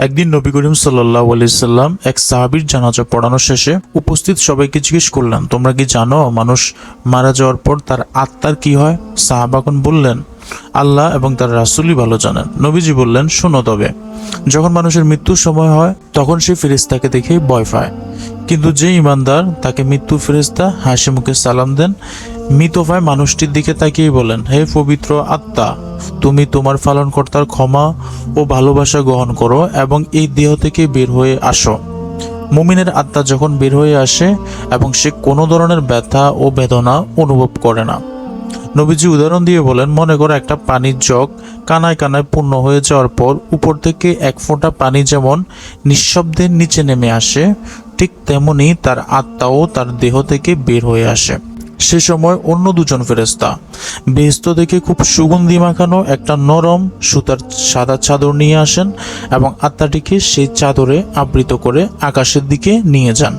একদিন নবী করিম সাল্লাল্লাহু আলাইহি সাল্লাম এক সাহাবীর জানাজা পড়ানো শেষে উপস্থিত সবাইকে জিজ্ঞেস করলেন, তোমরা কি জানো মানুষ মারা যাওয়ার পর তার আত্মার কি হয়? সাহাবাগণ বললেন, আল্লাহ এবং তার রাসূলই ভালো জানেন। নবীজি বললেন, শোনো তবে যখন মানুষের মৃত্যুর সময় হয় তখন সে ফেরেশতাকে দেখে ভয় পায়, কিন্তু যে ইমানদার তাকে মৃত্যু ফেরেশতা হাসি মুখে সালাম দেন। মৃত পায় মানুষটির দিকে তাকিয়ে বলেন, হে পবিত্র আত্মা, তুমি তোমার পালনকর্তার ক্ষমা ও ভালোবাসা গ্রহণ করো এবং এই দেহ থেকে বের হয়ে আসো। মুমিনের আত্মা যখন বের হয়ে আসে এবং সে কোনো ধরনের ব্যথা ও বেদনা অনুভব করে না। নবীজি উদাহরণ দিয়ে বলেন, মনে করো একটা পানির জগ কানায় কানায় পূর্ণ হয়ে যাওয়ার পর উপর থেকে এক ফোঁটা পানি যেমন নিঃশব্দে নিচে নেমে আসে, ঠিক তেমনি তার আত্মাও তার দেহ থেকে বের হয়ে আসে। সে সময় অন্য দুজন ফেরেশতা বেহেশত থেকে খুব সুগন্ধি মাখানো একটা নরম সুতার সাদা চাদর নিয়ে আসেন এবং আত্মাটিকে সেই চাদরে আবৃত করে আকাশের দিকে নিয়ে যান।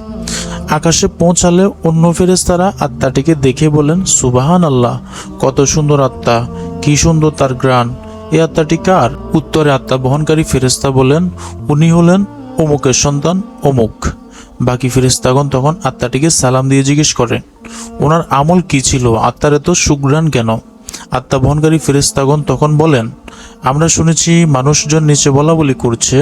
আকাশে পৌঁছালে অন্য ফেরেশতারা আত্মাটিকে দেখে বলেন, সুবহানাল্লাহ, কত সুন্দর আত্মা, কি সুন্দর তার ঘ্রাণ। এই আত্মাটি কার? উত্তরে আত্মা বহনকারী ফেরেশতা বলেন, উনি হলেন অমুকের সন্তান অমুক। বাকি ফেরেশতাগণ তখন আত্মাটিকে সালাম দিয়ে জিজ্ঞেস করেন, ওনার আমল কি ছিল, আত্মার এত সুঘ্রাণ কেন? আত্মা বহনকারী ফেরেশতাগণ তখন বলেন, আমরা শুনেছি মানুষজন নিচে বলা বলি করছে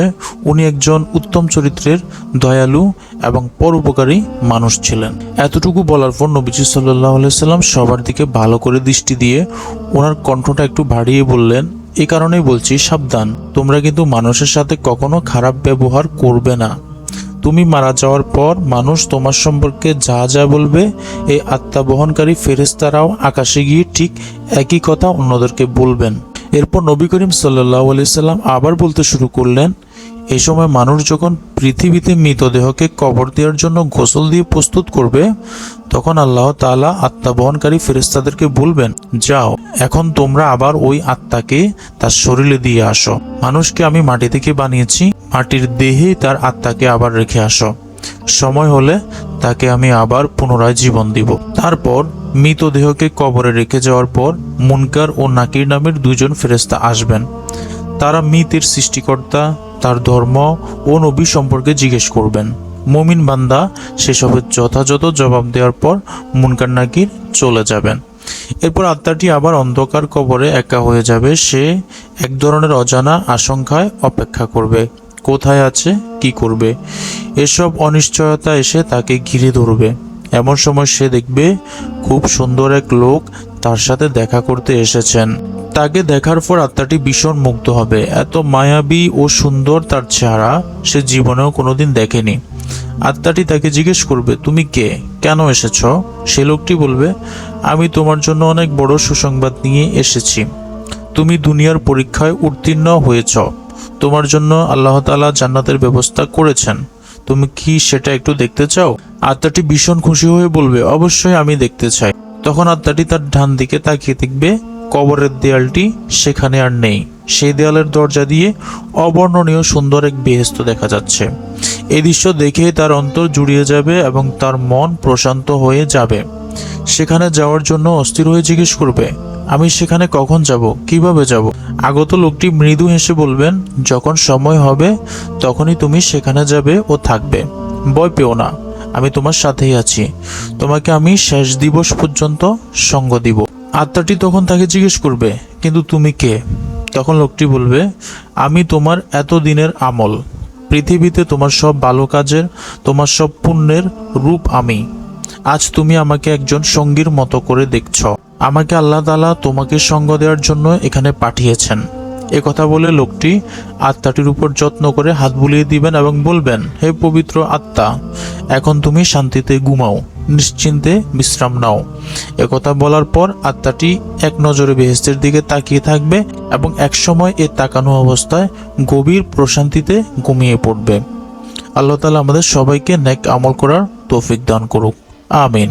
উনি একজন উত্তম চরিত্রের দয়ালু এবং পরোপকারী মানুষ ছিলেন। এতটুকু বলার পর নবীজি সাল্লাল্লাহু আলাইহি সাল্লাম সবার দিকে ভালো করে দৃষ্টি দিয়ে ওনার কণ্ঠটা একটু বাড়িয়ে বললেন, এই কারণেই বলছি, সাবধান, তোমরা কিন্তু মানুষের সাথে কখনো খারাপ ব্যবহার করবে না। তুমি মারা যাওয়ার পর মানুষ তোমার সম্পর্কে যা যা বলবে, এই আত্মা বহনকারী ফেরেশতারাও আকাশে গিয়ে ঠিক একই কথা অন্যদেরকে বলবেন। এরপর নবী করিম সাল্লাল্লাহু আলাইহি সাল্লাম আবার বলতে শুরু করলেন, এই সময় মানুষ যখন পৃথিবীতে মৃতদেহকে কবর দেওয়ার জন্য গোসল দিয়ে প্রস্তুত করবে, তখন আল্লাহ তাআলা আত্মা বহনকারী ফেরেশতাদেরকে বলবেন, যাও, এখন তোমরা আবার ওই আত্মাকে তার শরীরে দিয়ে আসো। মানুষকে আমি মাটি থেকে বানিয়েছি, মাটির দেহে তার আত্মাকে আবার রেখে আসো। সময় হলে তাকে আমি আবার পুনরায় জীবন দিব। তারপর মৃতদেহকে কবরে রেখে যাওয়ার পর মুনকার ও নাকির নামের দুজন ফেরেশতা আসবেন। তারা মৃতের সৃষ্টিকর্তা, তার ধর্ম ও নবী সম্পর্কে জিজ্ঞেস করবেন। মুমিন বান্দা সেসবের যথাযথ জবাব দেওয়ার পর মুনকার নাকির চলে যাবেন। এরপর আত্মাটি আবার অন্ধকার কবরে একা হয়ে যাবে। সে এক ধরনের অজানা আশঙ্কায় অপেক্ষা করবে, কোথায় আছে, কি করবে। এসব অনিশ্চয়তা এসে তাকে ঘিরে ধরবে। এমন সময় সে দেখবে খুব সুন্দর এক লোক তার সাথে দেখা করতে এসেছেন। তাকে দেখার পর আত্মাটি ভীষণ মুগ্ধ হবে। এত মায়াবী ও সুন্দর তার চেহারা সে জীবনেও কোনোদিন দেখেনি। আত্মাটি তাকে জিজ্ঞেস করবে, তুমি কে, কেন এসেছ? সে লোকটি বলবে, আমি তোমার জন্য অনেক বড় সুসংবাদ নিয়ে এসেছি। তুমি দুনিয়ার পরীক্ষায় উত্তীর্ণ হয়েছ, তোমার জন্য আল্লাহ তাআলা জান্নাতের ব্যবস্থা করেছেন। তুমি কি সেটা একটু দেখতে চাও? আত্মাটি ভীষণ খুশি হয়ে বলবে, অবশ্যই আমি দেখতে চাই। তখন আত্মাটি তার ডান দিকে তাকিয়ে দেখবে কবরের দেয়ালটি সেখানে আর নেই। সেই দেয়ালের দরজা দিয়ে অবর্ণনীয় সুন্দর এক বেহেশত দেখা যাচ্ছে। এই দৃশ্য দেখে তার অন্তর জুড়িয়ে যাবে এবং তার মন প্রশান্ত হয়ে যাবে। সেখানে যাওয়ার জন্য অস্থির হয়ে জিজ্ঞেস করবে, আমি সেখানে কখন যাব, কিভাবে যাব? আগত লোকটি মৃদু হেসে বলবেন, যখন সময় হবে তখনই তুমি সেখানে যাবে ও থাকবে। ভয় পেও না, আমি তোমার সাথেই আছি। তোমাকে আমি শেষ দিবস পর্যন্ত সঙ্গ দিব। আত্মাটি তখন তাকে জিজ্ঞেস করবে, কিন্তু তুমি কে? তখন লোকটি বলবে, আমি তোমার এত দিনের আমল, পৃথিবীতে তোমার সব ভালো কাজের, তোমার সব পুণ্যের রূপ আমি। আজ তুমি আমাকে একজন সঙ্গীর মতো করে দেখছ। আমাকে আল্লাহ তাআলা তোমাকে সঙ্গ দেওয়ার জন্য এখানে পাঠিয়েছেন। এ কথা বলে লোকটি আত্মাটির উপর যত্ন করে হাত বুলিয়ে দিবেন এবং বলবেন, হে পবিত্র আত্মা, এখন তুমি শান্তিতে ঘুমাও, নিশ্চিন্তে বিশ্রাম নাও। একথা বলার পর আত্মাটি এক নজরে বেহেশতের দিকে তাকিয়ে থাকবে এবং একসময় এ তাকানো অবস্থায় গভীর প্রশান্তিতে ঘুমিয়ে পড়বে। আল্লাহ তাআলা আমাদের সবাইকে নেক আমল করার তৌফিক দান করুক। আমিন।